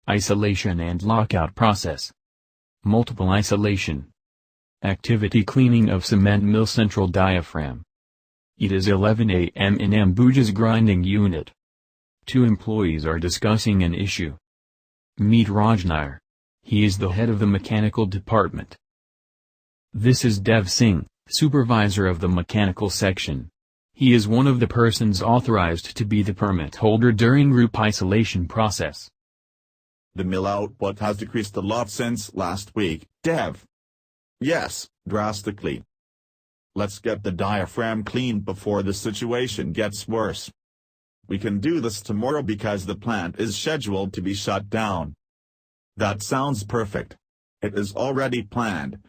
Isolation and lockout process. Multiple isolation. Activity cleaning of cement mill central diaphragm. It is 11 a.m. in Ambuja's grinding unit. Two employees are discussing an issue. Meet Rajnair. He is the head of the mechanical department. This is Dev Singh, supervisor of the mechanical section. He is one of the persons authorized to be the permit holder during group isolation process. The mill output has decreased a lot since last week, Dev. Yes, drastically. Let's get the diaphragm cleaned before the situation gets worse. We can do this tomorrow because the plant is scheduled to be shut down. That sounds perfect. It is already planned.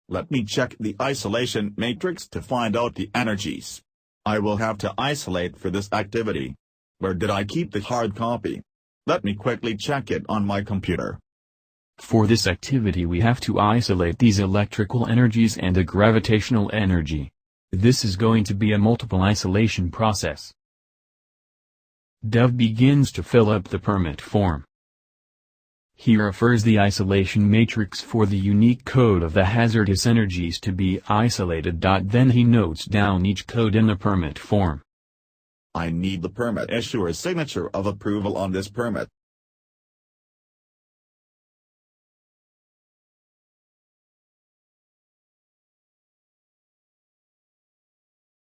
Let me check the isolation matrix to find out the energies. I will have to isolate for this activity. Where did I keep the hard copy? Let me quickly check it on my computer. For this activity we have to isolate these electrical energies and a gravitational energy. This is going to be a multiple isolation process. Dev begins to fill up the permit form. He refers the isolation matrix for the unique code of the hazardous energies to be isolated. Then he notes down each code in the permit form. I need the permit issuer's signature of approval on this permit.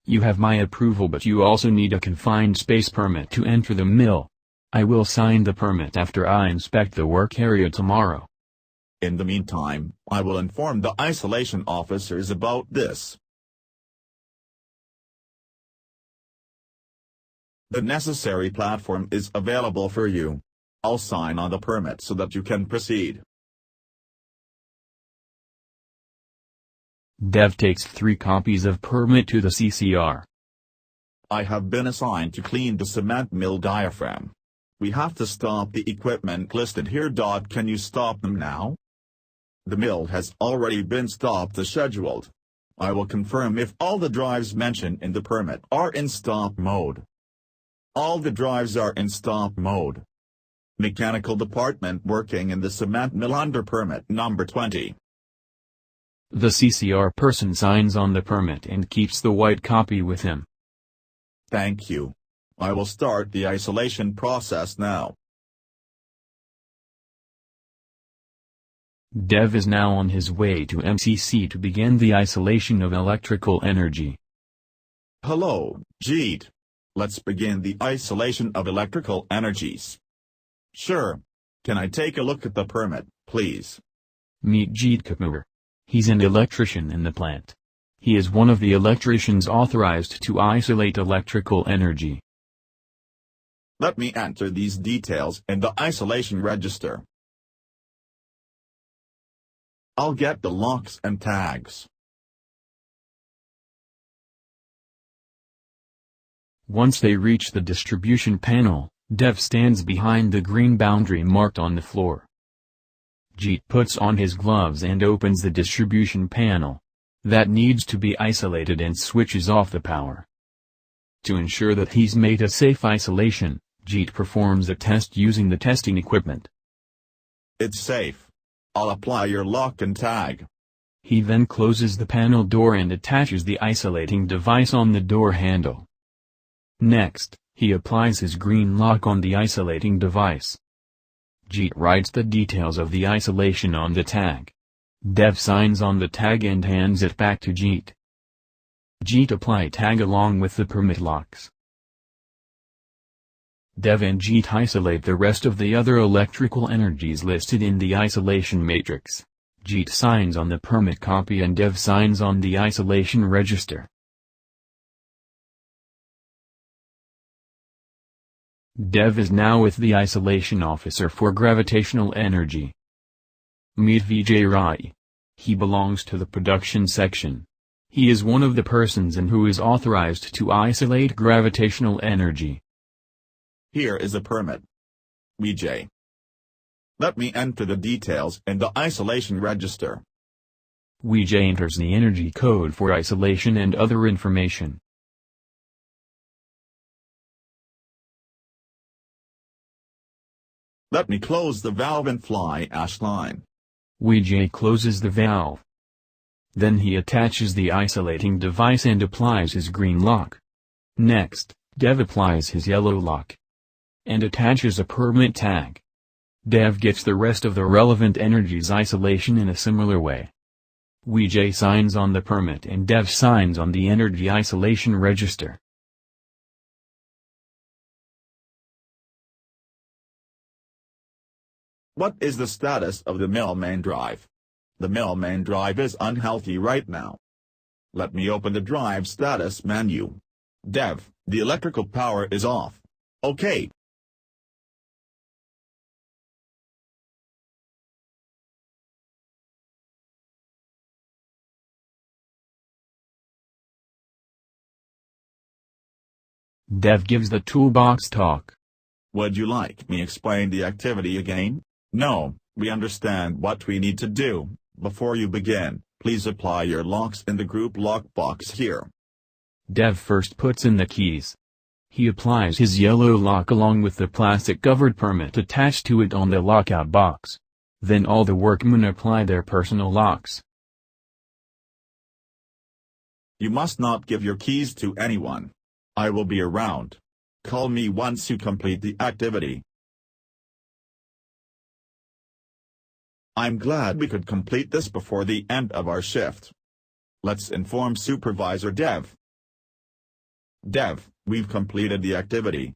You have my approval, but you also need a confined space permit to enter the mill. I will sign the permit after I inspect the work area tomorrow. In the meantime, I will inform the isolation officers about this. The necessary platform is available for you. I'll sign on the permit so that you can proceed. Dev takes 3 copies of permit to the CCR. I have been assigned to clean the cement mill diaphragm. We have to stop the equipment listed here. Can you stop them now? The mill has already been stopped as scheduled. I will confirm if all the drives mentioned in the permit are in stop mode. All the drives are in stop mode. Mechanical department working in the cement mill under permit number 20. The CCR person signs on the permit and keeps the white copy with him. Thank you. I will start the isolation process now. Dev is now on his way to MCC to begin the isolation of electrical energy. Hello, Jeet. Let's begin the isolation of electrical energies. Sure. Can I take a look at the permit, please? Meet Jeet Kapoor. He's an electrician in the plant. He is one of the electricians authorized to isolate electrical energy. Let me enter these details in the isolation register. I'll get the locks and tags. Once they reach the distribution panel, Dev stands behind the green boundary marked on the floor. Jeet puts on his gloves and opens the distribution panel. That needs to be isolated and switches off the power. To ensure that he's made a safe isolation, Jeet performs a test using the testing equipment. It's safe. I'll apply your lock and tag. He then closes the panel door and attaches the isolating device on the door handle. Next, he applies his green lock on the isolating device. Jeet writes the details of the isolation on the tag. Dev signs on the tag and hands it back to Jeet. Jeet apply tag along with the permit locks. Dev and Jeet isolate the rest of the other electrical energies listed in the isolation matrix. Jeet signs on the permit copy and Dev signs on the isolation register. Dev is now with the isolation officer for gravitational energy. Meet Vijay Rai. He belongs to the production section. He is one of the persons in who is authorized to isolate gravitational energy. Here is a permit. Vijay. Let me enter the details in the isolation register. Vijay enters the energy code for isolation and other information. Let me close the valve and fly ash line. Vijay closes the valve. Then he attaches the isolating device and applies his green lock. Next, Dev applies his yellow lock and attaches a permit tag. Dev gets the rest of the relevant energies isolation in a similar way. Vijay signs on the permit and Dev signs on the energy isolation register. What is the status of the mill main drive? The mill main drive is unhealthy right now. Let me open the drive status menu. Dev, the electrical power is off. Okay. Dev gives the toolbox talk. Would you like me explain the activity again? No, we understand what we need to do. Before you begin, please apply your locks in the group lock box here. Dev first puts in the keys. He applies his yellow lock along with the plastic-covered permit attached to it on the lockout box. Then all the workmen apply their personal locks. You must not give your keys to anyone. I will be around. Call me once you complete the activity. I'm glad we could complete this before the end of our shift. Let's inform Supervisor Dev. Dev, we've completed the activity.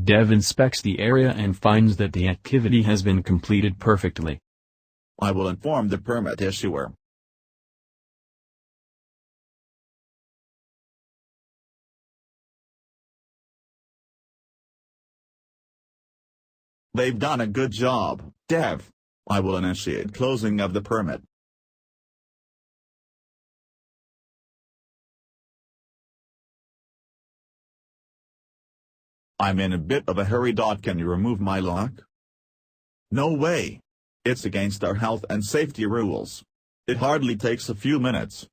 Dev inspects the area and finds that the activity has been completed perfectly. I will inform the permit issuer. They've done a good job, Dev. I will initiate closing of the permit. I'm in a bit of a hurry. Can you remove my lock? No way. It's against our health and safety rules. It hardly takes a few minutes.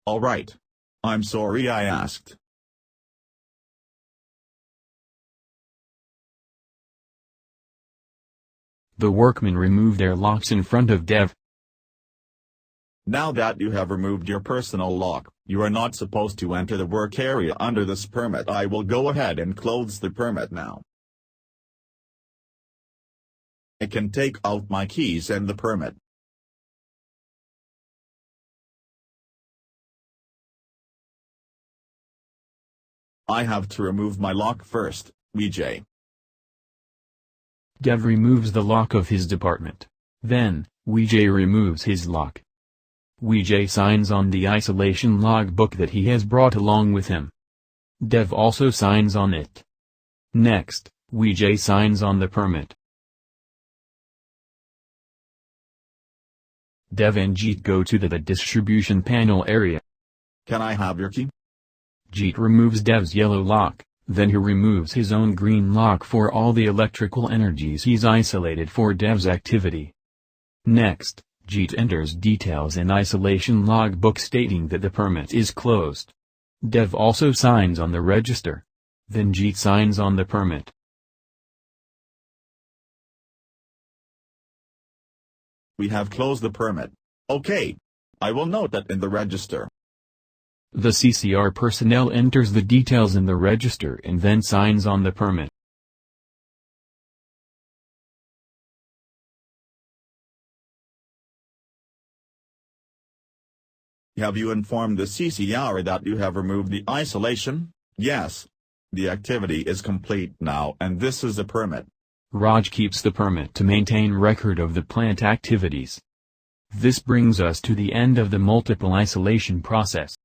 All right. I'm sorry I asked. The workmen remove their locks in front of Dev. Now that you have removed your personal lock, you are not supposed to enter the work area under this permit. I will go ahead and close the permit now. I can take out my keys and the permit. I have to remove my lock first, Vijay. Dev removes the lock of his department. Then, Vijay removes his lock. Vijay signs on the isolation logbook that he has brought along with him. Dev also signs on it. Next, Vijay signs on the permit. Dev and Jeet go to the distribution panel area. Can I have your key? Jeet removes Dev's yellow lock. Then he removes his own green lock for all the electrical energies he's isolated for Dev's activity. Next, Jeet enters details in isolation logbook stating that the permit is closed. Dev also signs on the register. Then Jeet signs on the permit. We have closed the permit. Okay. I will note that in the register. The CCR personnel enters the details in the register and then signs on the permit. Have you informed the CCR that you have removed the isolation? Yes. The activity is complete now and this is a permit. Raj keeps the permit to maintain record of the plant activities. This brings us to the end of the multiple isolation process.